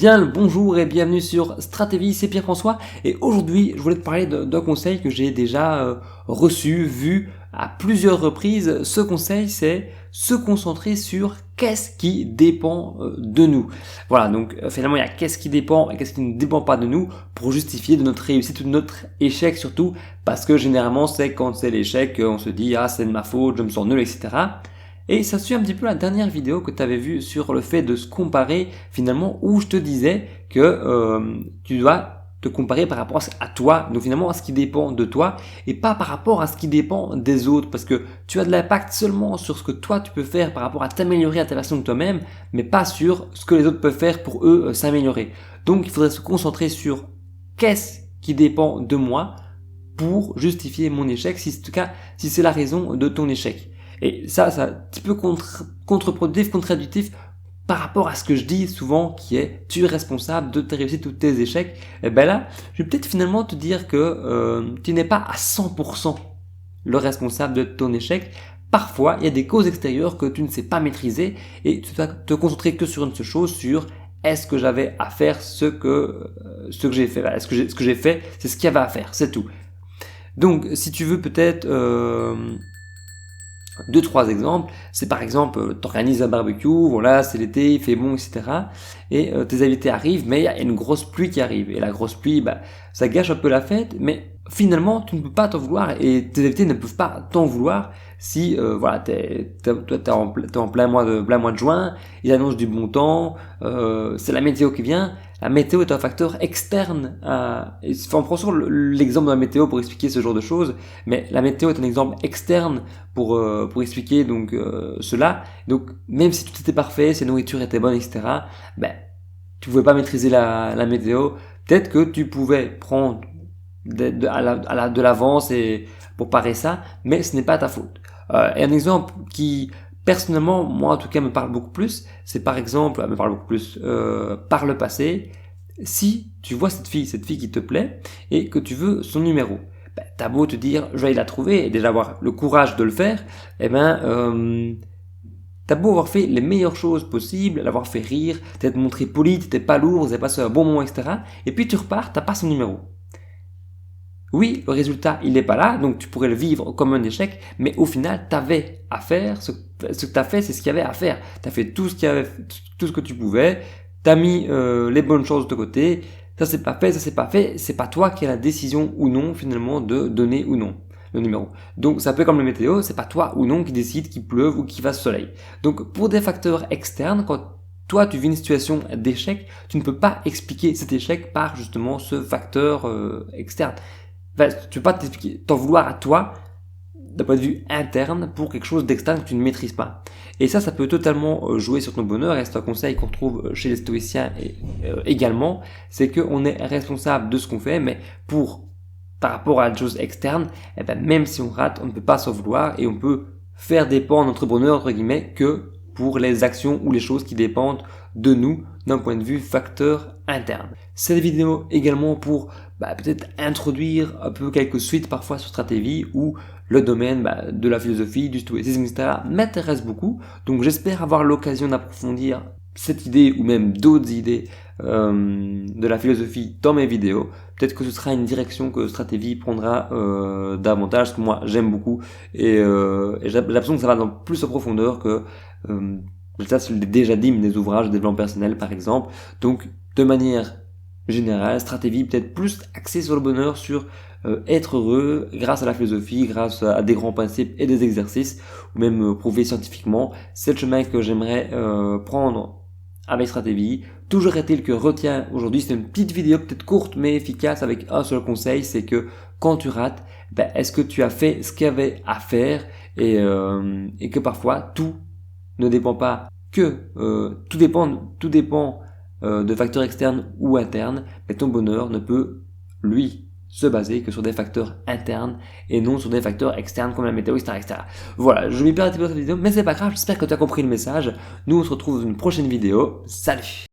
Bien le bonjour et bienvenue sur Stratégie, c'est Pierre-François et aujourd'hui je voulais te parler d'un conseil que j'ai déjà reçu, vu à plusieurs reprises. Ce conseil, c'est se concentrer sur qu'est-ce qui dépend de nous. Voilà, donc finalement il y a qu'est-ce qui dépend et qu'est-ce qui ne dépend pas de nous pour justifier de notre réussite ou de notre échec, surtout parce que généralement c'est quand c'est l'échec on se dit ah c'est de ma faute, je me sens nul, etc. Et ça suit un petit peu la dernière vidéo que tu avais vue sur le fait de se comparer finalement, où je te disais que tu dois te comparer par rapport à toi, donc finalement à ce qui dépend de toi et pas par rapport à ce qui dépend des autres, parce que tu as de l'impact seulement sur ce que toi tu peux faire par rapport à t'améliorer à ta version de toi-même, mais pas sur ce que les autres peuvent faire pour eux s'améliorer. Donc il faudrait se concentrer sur qu'est-ce qui dépend de moi pour justifier mon échec, si c'est la raison de ton échec. Et ça, c'est un petit peu contre-productif, contradictif par rapport à ce que je dis souvent, qui est tu es responsable de tes réussites ou de tes échecs. Et ben là, je vais peut-être finalement te dire que tu n'es pas à 100% le responsable de ton échec. Parfois, il y a des causes extérieures que tu ne sais pas maîtriser et tu dois te concentrer que sur une seule chose, sur est-ce que j'avais à faire ce que j'ai fait. Est-ce que ce que j'ai fait, c'est ce qu'il y avait à faire, c'est tout. Donc, si tu veux peut-être deux, trois exemples, c'est par exemple, t'organises un barbecue, voilà, c'est l'été, il fait bon, etc. Et tes invités arrivent, mais il y a une grosse pluie qui arrive. Et la grosse pluie, ça gâche un peu la fête, mais finalement, tu ne peux pas t'en vouloir et tes invités ne peuvent pas t'en vouloir si, voilà, t'es en plein mois de juin, ils annoncent du bon temps, c'est la météo qui vient. La météo est un facteur externe on prend sur l'exemple de la météo pour expliquer ce genre de choses, mais la météo est un exemple externe pour expliquer donc cela. Donc même si tout était parfait, si la nourriture était bonne, etc., tu pouvais pas maîtriser la météo. Peut-être que tu pouvais prendre de l'avance et pour parer ça, mais ce n'est pas ta faute. Et un exemple qui personnellement, moi en tout cas me parle beaucoup plus, c'est par exemple, par le passé, si tu vois cette fille qui te plaît et que tu veux son numéro, t'as beau te dire je vais la trouver et déjà avoir le courage de le faire, t'as beau avoir fait les meilleures choses possibles, l'avoir fait rire, t'être montré poli, t'étais pas lourd, vous avez passé un bon moment, etc. Et puis tu repars, t'as pas son numéro. Oui, le résultat, il n'est pas là, donc tu pourrais le vivre comme un échec, mais au final, t'avais à faire, ce que t'as fait, c'est ce qu'il y avait à faire. T'as fait tout ce que tu pouvais, t'as mis les bonnes choses de côté, ça c'est pas fait, c'est pas toi qui as la décision ou non, finalement, de donner ou non le numéro. Donc, c'est un peu comme le météo, c'est pas toi ou non qui décide qu'il pleuve ou qu'il fasse soleil. Donc, pour des facteurs externes, quand toi, tu vis une situation d'échec, tu ne peux pas expliquer cet échec par justement ce facteur externe. Tu ne peux pas t'en vouloir à toi d'un point de vue interne pour quelque chose d'externe que tu ne maîtrises pas. Et ça peut totalement jouer sur ton bonheur, et c'est un conseil qu'on retrouve chez les stoïciens également, c'est qu'on est responsable de ce qu'on fait, mais par rapport à une chose externe, même si on rate, on ne peut pas s'en vouloir et on peut faire dépendre notre bonheur, entre guillemets, que pour les actions ou les choses qui dépendent de nous d'un point de vue facteur interne. Cette vidéo également pour peut-être introduire un peu quelques suites parfois sur Stratégie où le domaine de la philosophie, du stoïcisme, etc. m'intéresse beaucoup. Donc j'espère avoir l'occasion d'approfondir cette idée ou même d'autres idées de la philosophie dans mes vidéos. Peut-être que ce sera une direction que Stratégie prendra davantage, parce que moi j'aime beaucoup et j'ai l'impression que ça va dans plus en profondeur que ça je l'ai déjà dit, mais des ouvrages de développement personnel par exemple. Donc de manière générale, Stratégie peut-être plus axée sur le bonheur, sur être heureux grâce à la philosophie, grâce à des grands principes et des exercices, ou même prouvé scientifiquement. C'est le chemin que j'aimerais prendre avec Stratégie. Toujours est-il que retiens aujourd'hui, c'est une petite vidéo peut-être courte mais efficace avec un seul conseil, c'est que quand tu rates, est-ce que tu as fait ce qu'il y avait à faire et que parfois tout ne dépend pas tout dépend de facteurs externes ou internes, mais ton bonheur ne peut, lui, se baser que sur des facteurs internes et non sur des facteurs externes comme la météo, etc. Voilà, je m'y perds un petit peu dans cette vidéo, mais c'est pas grave, j'espère que tu as compris le message. Nous, on se retrouve dans une prochaine vidéo. Salut!